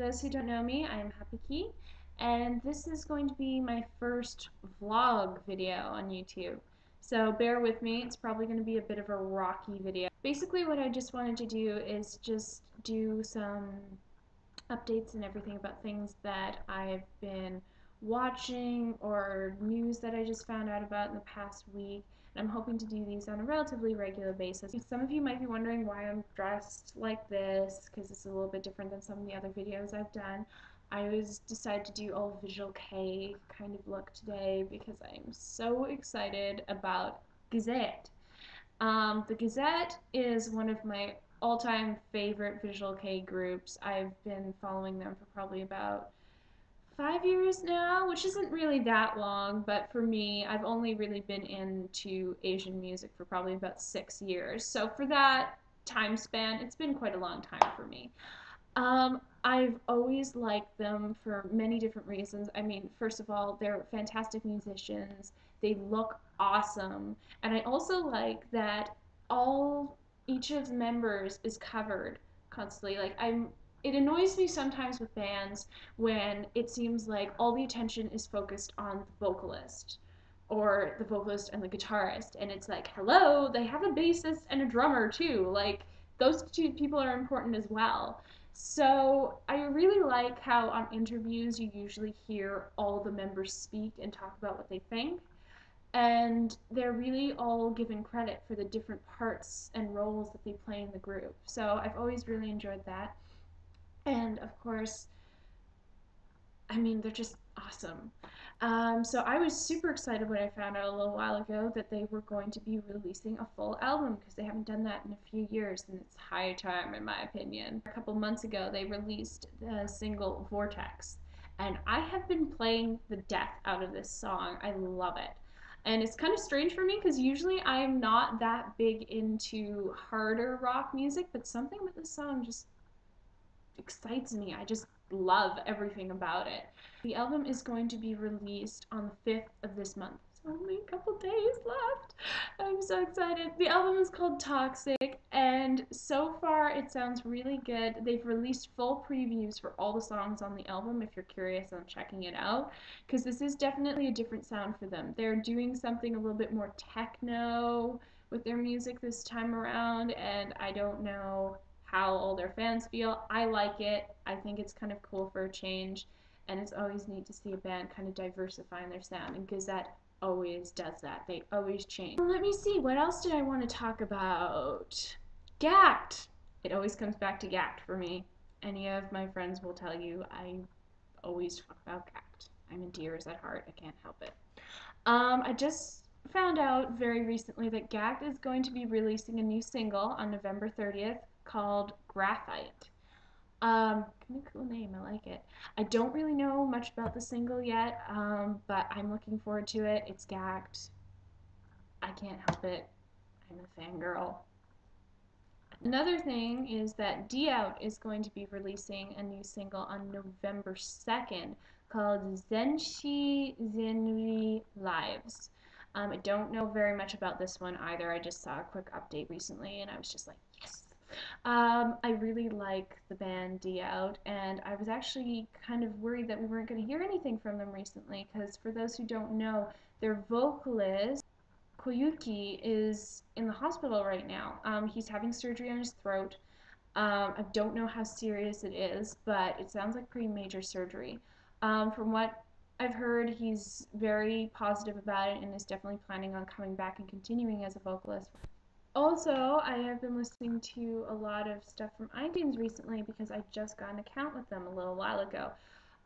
those who don't know me, I'm HapaKi, and this is going to be my first vlog video on YouTube. So bear with me, it's probably going to be a bit of a rocky video. Basically what I just wanted to do is just do some updates and everything about things that I've been watching or news that I just found out about in the past week. And I'm hoping to do these on a relatively regular basis. Some of you might be wondering why I'm dressed like this, because it's a little bit different than some of the other videos I've done. I decided to do all visual K kind of look today because I'm so excited about Gazette. The Gazette is one of my all-time favorite visual K groups. I've been following them for probably about 5 years now, which isn't really that long, but for me, I've only really been into Asian music for probably about 6 years. So for that time span, it's been quite a long time for me. I've always liked them for many different reasons. I mean, first of all, they're fantastic musicians. They look awesome. And I also like that each of the members is covered constantly. It annoys me sometimes with bands when it seems like all the attention is focused on the vocalist or the vocalist and the guitarist. And it's like, hello, they have a bassist and a drummer too. Like, those two people are important as well. So I really like how on interviews you usually hear all the members speak and talk about what they think. And they're really all given credit for the different parts and roles that they play in the group. So I've always really enjoyed that. And of course, I mean, they're just awesome. So I was super excited when I found out a little while ago that they were going to be releasing a full album because they haven't done that in a few years, and it's high time in my opinion. A couple months ago, they released the single Vortex, and I have been playing the death out of this song. I love it. And it's kind of strange for me because usually I'm not that big into harder rock music, but something with this song just excites me. I just love everything about it. The album is going to be released on the 5th of this month. It's only a couple days left. I'm so excited. The album is called Toxic, and so far it sounds really good. They've released full previews for all the songs on the album if you're curious on checking it out, because this is definitely a different sound for them. They're doing something a little bit more techno with their music this time around, and I don't know how all their fans feel. I like it. I think it's kind of cool for a change, and it's always neat to see a band kind of diversifying their sound, and Gazette always does that. They always change. Let me see, what else did I want to talk about? Gackt! It always comes back to Gackt for me. Any of my friends will tell you I always talk about Gackt. I'm in tears at heart. I can't help it. I just found out very recently that Gackt is going to be releasing a new single on November 30th called Graphite. Kind of cool name, I like it. I don't really know much about the single yet, but I'm looking forward to it. It's Gackt. I can't help it. I'm a fangirl. Another thing is that Out is going to be releasing a new single on November 2nd called Zenshi Zenri Lives. I don't know very much about this one either. I just saw a quick update recently and I was just like, yes! I really like the band Out, and I was actually kind of worried that we weren't going to hear anything from them recently because for those who don't know, their vocalist Koyuki is in the hospital right now. He's having surgery on his throat. I don't know how serious it is, but it sounds like pretty major surgery. From what I've heard, he's very positive about it and is definitely planning on coming back and continuing as a vocalist. Also, I have been listening to a lot of stuff from iTunes recently because I just got an account with them a little while ago.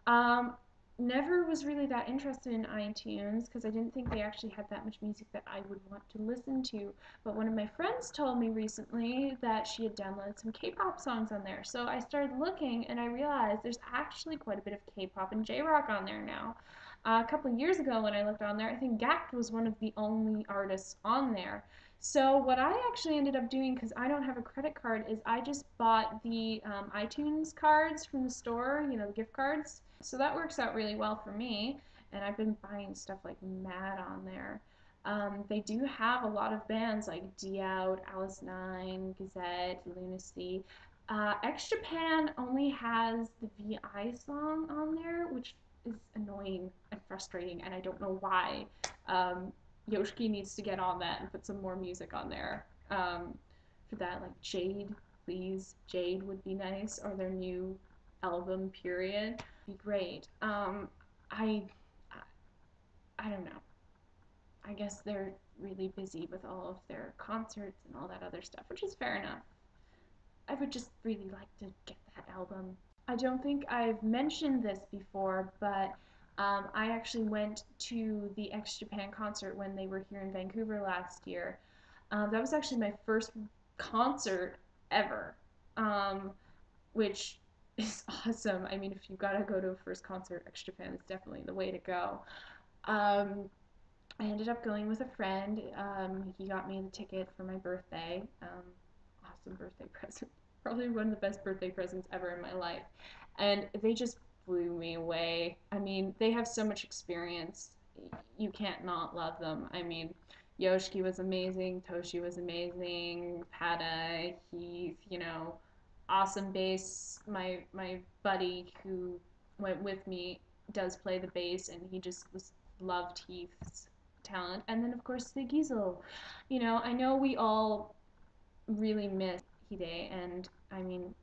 Um, Never was really that interested in iTunes because I didn't think they actually had that much music that I would want to listen to. But one of my friends told me recently that she had downloaded some K-pop songs on there. So I started looking and I realized there's actually quite a bit of K-pop and J-rock on there now. A couple of years ago when I looked on there, I think Gackt was one of the only artists on there. So what I actually ended up doing, because I don't have a credit card, is I just bought the iTunes cards from the store, you know, the gift cards. So that works out really well for me, and I've been buying stuff like mad on there. They do have a lot of bands like Out, Alice 9, Gazette, Lunacy. X Japan only has the VI song on there, which is annoying and frustrating, and I don't know why. Yoshiki needs to get on that and put some more music on there. For that, like Jade, please, Jade would be nice, or their new album, period, be great. I, I don't know. I guess they're really busy with all of their concerts and all that other stuff, which is fair enough. I would just really like to get that album. I don't think I've mentioned this before, but I actually went to the X Japan concert when they were here in Vancouver last year. That was actually my first concert ever, um, which is awesome. I mean, if you gotta go to a first concert, X Japan is definitely the way to go. Um, I ended up going with a friend. He got me the ticket for my birthday. Awesome birthday present. Probably one of the best birthday presents ever in my life. And they just blew me away. I mean, they have so much experience. You can't not love them. I mean, Yoshiki was amazing. Toshi was amazing. Pada, Heath, awesome bass. My buddy who went with me does play the bass, and he just was loved Heath's talent. And then of course the Giesel. I know we all really miss Hide, and I mean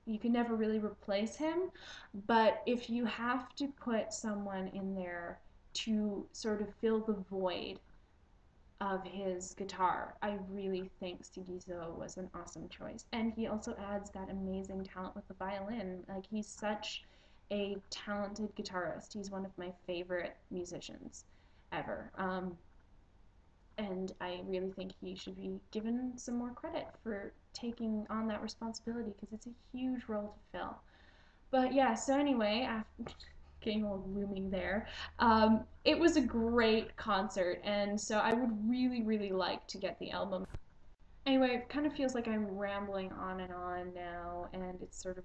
you can never really replace him, but if you have to put someone in there to sort of fill the void of his guitar, I really think Sigizo was an awesome choice. And he also adds that amazing talent with the violin. Like, he's such a talented guitarist. He's one of my favorite musicians ever. And I really think he should be given some more credit for taking on that responsibility because it's a huge role to fill. But yeah, so anyway, after getting all gloomy there, it was a great concert, and so I would really, really like to get the album. Anyway, it kind of feels like I'm rambling on and on now, and it's sort of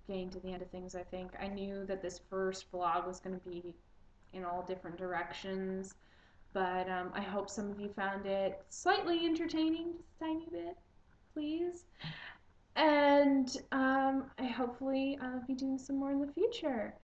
getting to the end of things, I think. I knew that this first vlog was going to be in all different directions, but I hope some of you found it slightly entertaining, just a tiny bit, please. And I hopefully I'll be doing some more in the future.